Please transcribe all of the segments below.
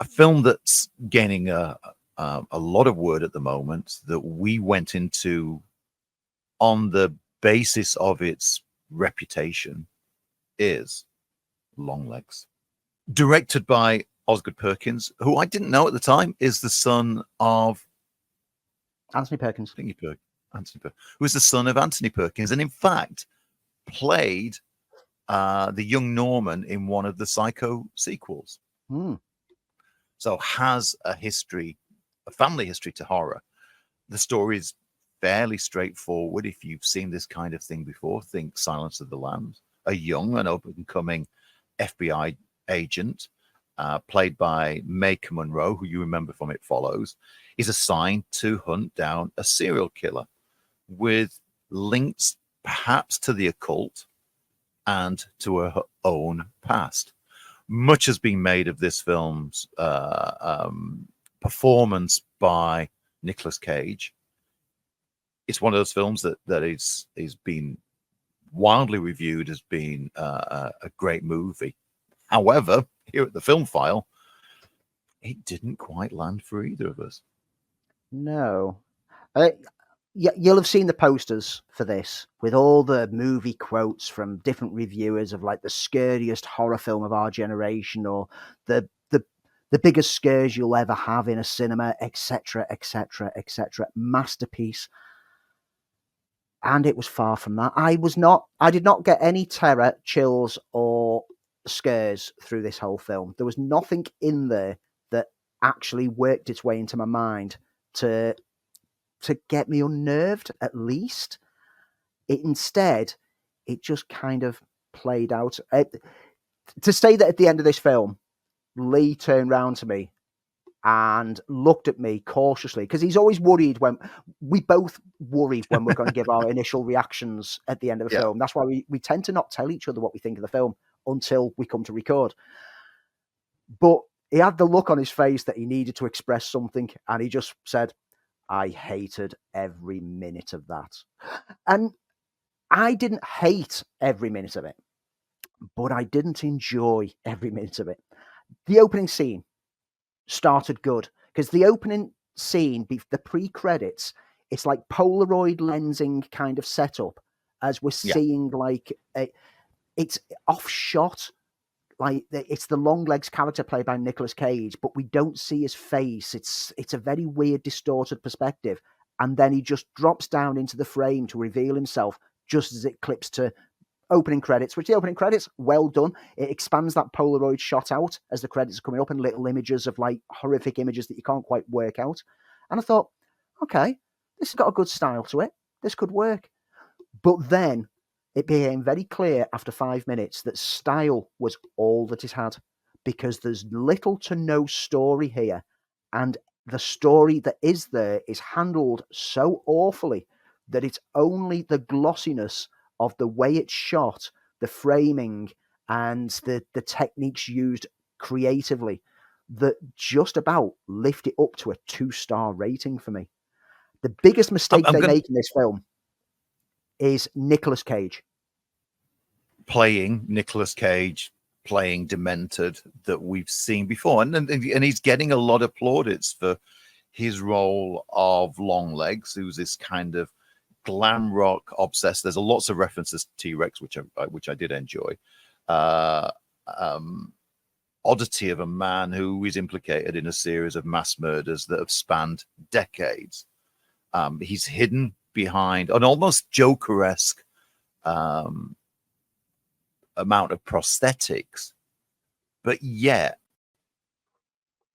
a film that's gaining a lot of word at the moment, that we went into on the basis of its reputation, is Longlegs. Directed by Osgood Perkins, who I didn't know at the time is the son of Anthony Perkins. Who is the son of Anthony Perkins, and in fact played the young Norman in one of the Psycho sequels. So has a family history to horror. The story is fairly straightforward. If you've seen this kind of thing before, think Silence of the Lambs. A young and up-and-coming FBI agent, played by Maika Monroe, who you remember from It Follows, is assigned to hunt down a serial killer with links perhaps to the occult and to her own past. Much has been made of this film's performance by Nicolas Cage. It's one of those films that is been wildly reviewed as being a great movie. However, here at the FilmFile, it didn't quite land for either of us. No. You'll have seen the posters for this with all the movie quotes from different reviewers of like the scariest horror film of our generation, or the biggest scares you'll ever have in a cinema, etc., etc., etc. Masterpiece. And it was far from that. I did not get any terror, chills, or scares through this whole film. There was nothing in there that actually worked its way into my mind to get me unnerved, at least. Instead, it just kind of played out. To say that at the end of this film, Lee turned round to me and looked at me cautiously, because he's always worried when we both worry when we're going to give our initial reactions at the end of the film. That's why we tend to not tell each other what we think of the film until we come to record. But he had the look on his face that he needed to express something, and he just said, I hated every minute of that. And I didn't hate every minute of it, but I didn't enjoy every minute of it. The opening scene started good, because the opening scene, the pre-credits, it's like Polaroid lensing kind of setup, as we're seeing like it's off shot. Like it's the Longlegs character played by Nicolas Cage, but we don't see his face. It's a very weird, distorted perspective. And then he just drops down into the frame to reveal himself just as it clips to opening credits, which the opening credits, well done. It expands that Polaroid shot out as the credits are coming up, and little images of like horrific images that you can't quite work out. And I thought, okay, this has got a good style to it. This could work. But then it became very clear after 5 minutes that style was all that it had, because there's little to no story here. And the story that is there is handled so awfully that it's only the glossiness of the way it's shot, the framing, and the techniques used creatively that just about lift it up to a 2-star rating for me. The biggest mistake they make in this film is Nicolas Cage. Playing Nicolas Cage, playing Demented, that we've seen before. And he's getting a lot of plaudits for his role of Longlegs, who's this kind of glam rock obsessed. There's lots of references to T-Rex, which I did enjoy. Oddity of a man who is implicated in a series of mass murders that have spanned decades. He's hidden behind an almost Joker-esque amount of prosthetics, but yet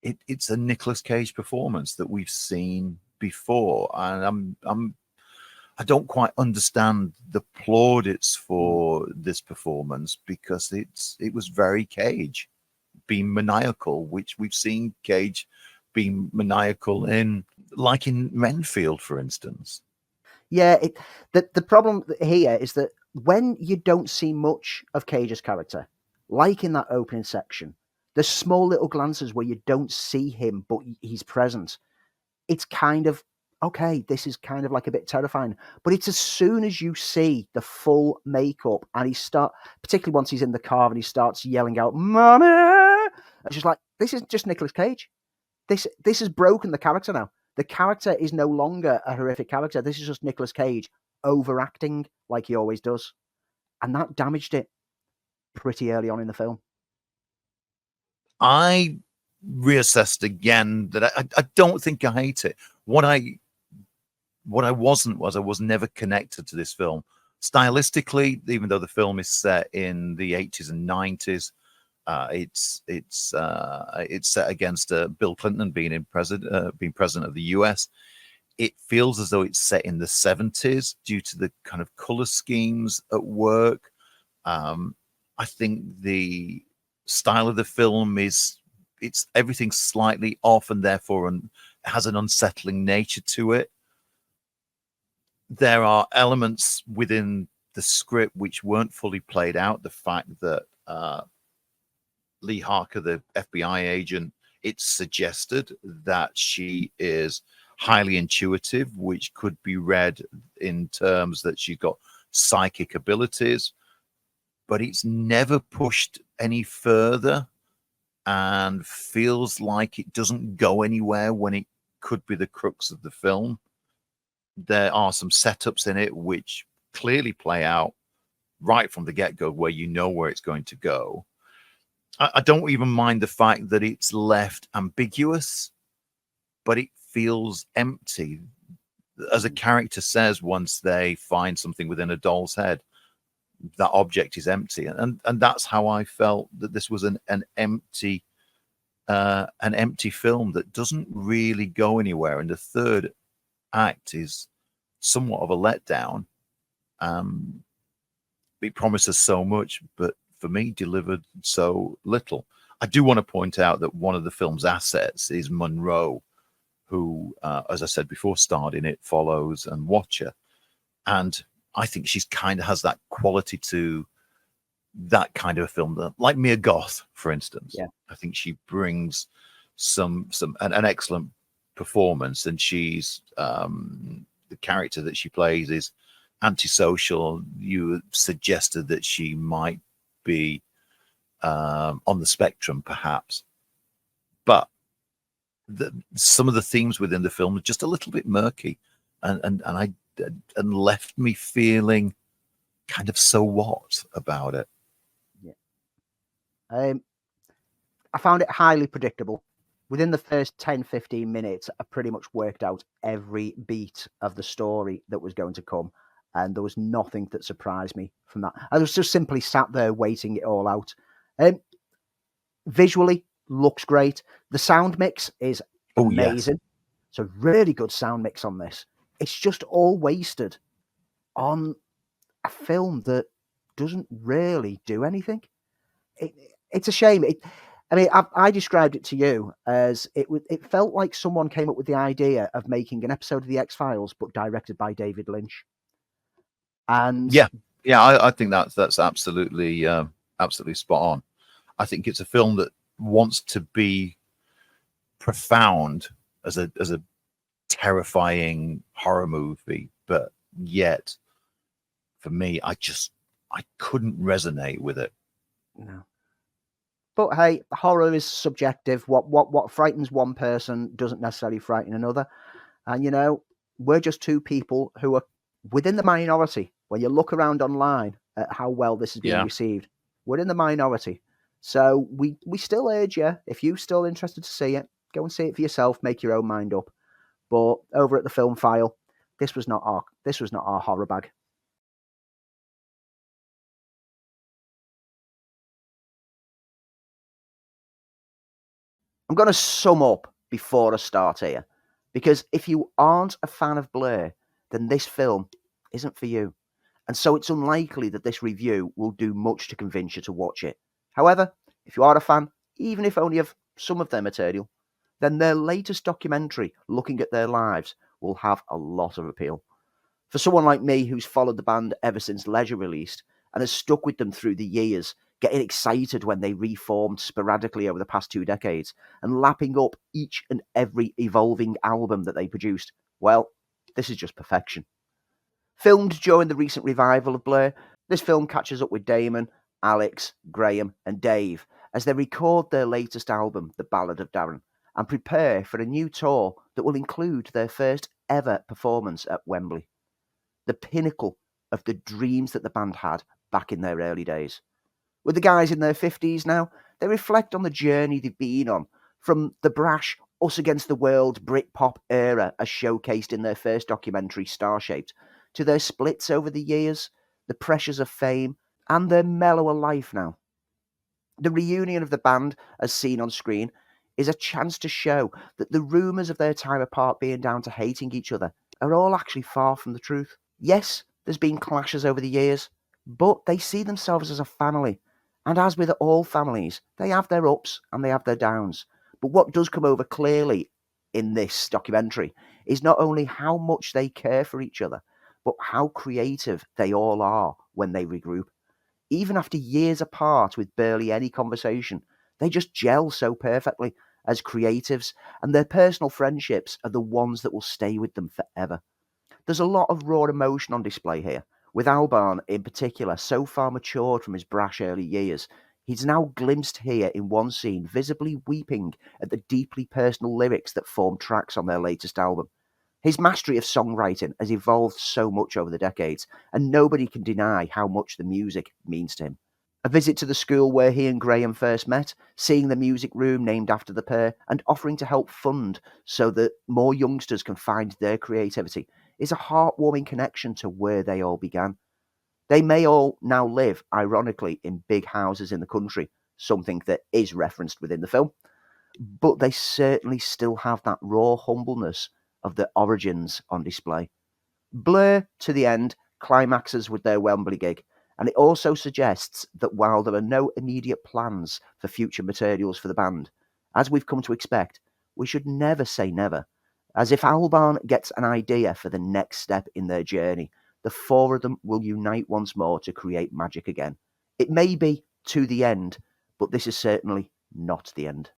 it's a Nicolas Cage performance that we've seen before, and I don't quite understand the plaudits for this performance, because it was very Cage, being maniacal, which we've seen Cage being maniacal in Renfield, for instance. Yeah, the problem here is that when you don't see much of Cage's character, like in that opening section, there's small little glances where you don't see him, but he's present. It's kind of, okay, this is kind of like a bit terrifying. But it's as soon as you see the full makeup, and particularly once he's in the car and he starts yelling out, "Mommy!" it's just like, this is just Nicolas Cage. This has broken the character now. The character is no longer a horrific character. This is just Nicolas Cage overacting like he always does. And that damaged it pretty early on in the film. I reassessed again that I don't think I hate it. What I wasn't was I was never connected to this film. Stylistically, even though the film is set in the 80s and 90s, it's set against Bill Clinton being president of the US. It feels as though it's set in the 70s due to the kind of color schemes at work. I think the style of the film it's everything slightly off, and therefore has an unsettling nature to it. There are elements within the script which weren't fully played out. The fact that Lee Harker, the FBI agent, it's suggested that she is highly intuitive, which could be read in terms that she's got psychic abilities, but it's never pushed any further and feels like it doesn't go anywhere when it could be the crux of the film. There are some setups in it which clearly play out right from the get-go, where you know where it's going to go. I don't even mind the fact that it's left ambiguous, but it feels empty. As a character says, once they find something within a doll's head, that object is empty. And that's how I felt, that this was an empty film that doesn't really go anywhere. And the third act is somewhat of a letdown. It promises so much, but for me delivered so little. I do want to point out that one of the film's assets is Monroe, who, as I said before, starred in It Follows and Watcher. And I think she's kind of has that quality to that kind of a film, that, like Mia Goth, for instance. Yeah. I think she brings an excellent performance, and she's the character that she plays is antisocial. You suggested that she might be on the spectrum, perhaps, but some of the themes within the film are just a little bit murky, and left me feeling kind of so what about it. Yeah. I found it highly predictable. Within the first 10-15 minutes, I pretty much worked out every beat of the story that was going to come, and there was nothing that surprised me from that. I was just simply sat there waiting it all out. Visually, looks great. The sound mix is amazing. Yes. It's a really good sound mix on this. It's just all wasted on a film that doesn't really do anything. It's a shame. I described it to you as it felt like someone came up with the idea of making an episode of The X-Files, but directed by David Lynch. And yeah, I think that's absolutely spot on. I think it's a film that wants to be profound as a terrifying horror movie, but yet, for me, I couldn't resonate with it. No. But hey, horror is subjective. What frightens one person doesn't necessarily frighten another. And, we're just two people who are within the minority. When you look around online at how well this is being received, we're in the minority. So we still urge you, if you're still interested to see it, go and see it for yourself, make your own mind up. But over at the FilmFile, this was not our horror bag. I'm going to sum up before I start here, because if you aren't a fan of Blur, then this film isn't for you. And so it's unlikely that this review will do much to convince you to watch it. However, if you are a fan, even if only of some of their material, then their latest documentary, looking at their lives, will have a lot of appeal. For someone like me who's followed the band ever since Leisure released and has stuck with them through the years, getting excited when they reformed sporadically over the past 2 decades, and lapping up each and every evolving album that they produced, well, this is just perfection. Filmed during the recent revival of Blur, this film catches up with Damon, Alex, Graham, and Dave as they record their latest album, The Ballad of Darren, and prepare for a new tour that will include their first ever performance at Wembley. The pinnacle of the dreams that the band had back in their early days. With the guys in their 50s now, they reflect on the journey they've been on, from the brash us against the world Britpop era as showcased in their first documentary Star-Shaped, to their splits over the years, the pressures of fame, and their mellower life now. The reunion of the band, as seen on screen, is a chance to show that the rumours of their time apart being down to hating each other are all actually far from the truth. Yes, there's been clashes over the years, but they see themselves as a family. And as with all families, they have their ups and they have their downs. But what does come over clearly in this documentary is not only how much they care for each other, but how creative they all are when they regroup. Even after years apart with barely any conversation, they just gel so perfectly as creatives, and their personal friendships are the ones that will stay with them forever. There's a lot of raw emotion on display here, with Albarn in particular so far matured from his brash early years. He's now glimpsed here in one scene visibly weeping at the deeply personal lyrics that form tracks on their latest album. His mastery of songwriting has evolved so much over the decades, and nobody can deny how much the music means to him. A visit to the school where he and Graham first met, seeing the music room named after the pair, and offering to help fund so that more youngsters can find their creativity, is a heartwarming connection to where they all began. They may all now live, ironically, in big houses in the country, something that is referenced within the film, but they certainly still have that raw humbleness of their origins on display. Blur, to the end, climaxes with their Wembley gig, and it also suggests that while there are no immediate plans for future materials for the band, as we've come to expect, we should never say never, as if Albarn gets an idea for the next step in their journey, the four of them will unite once more to create magic again. It may be to the end, but this is certainly not the end.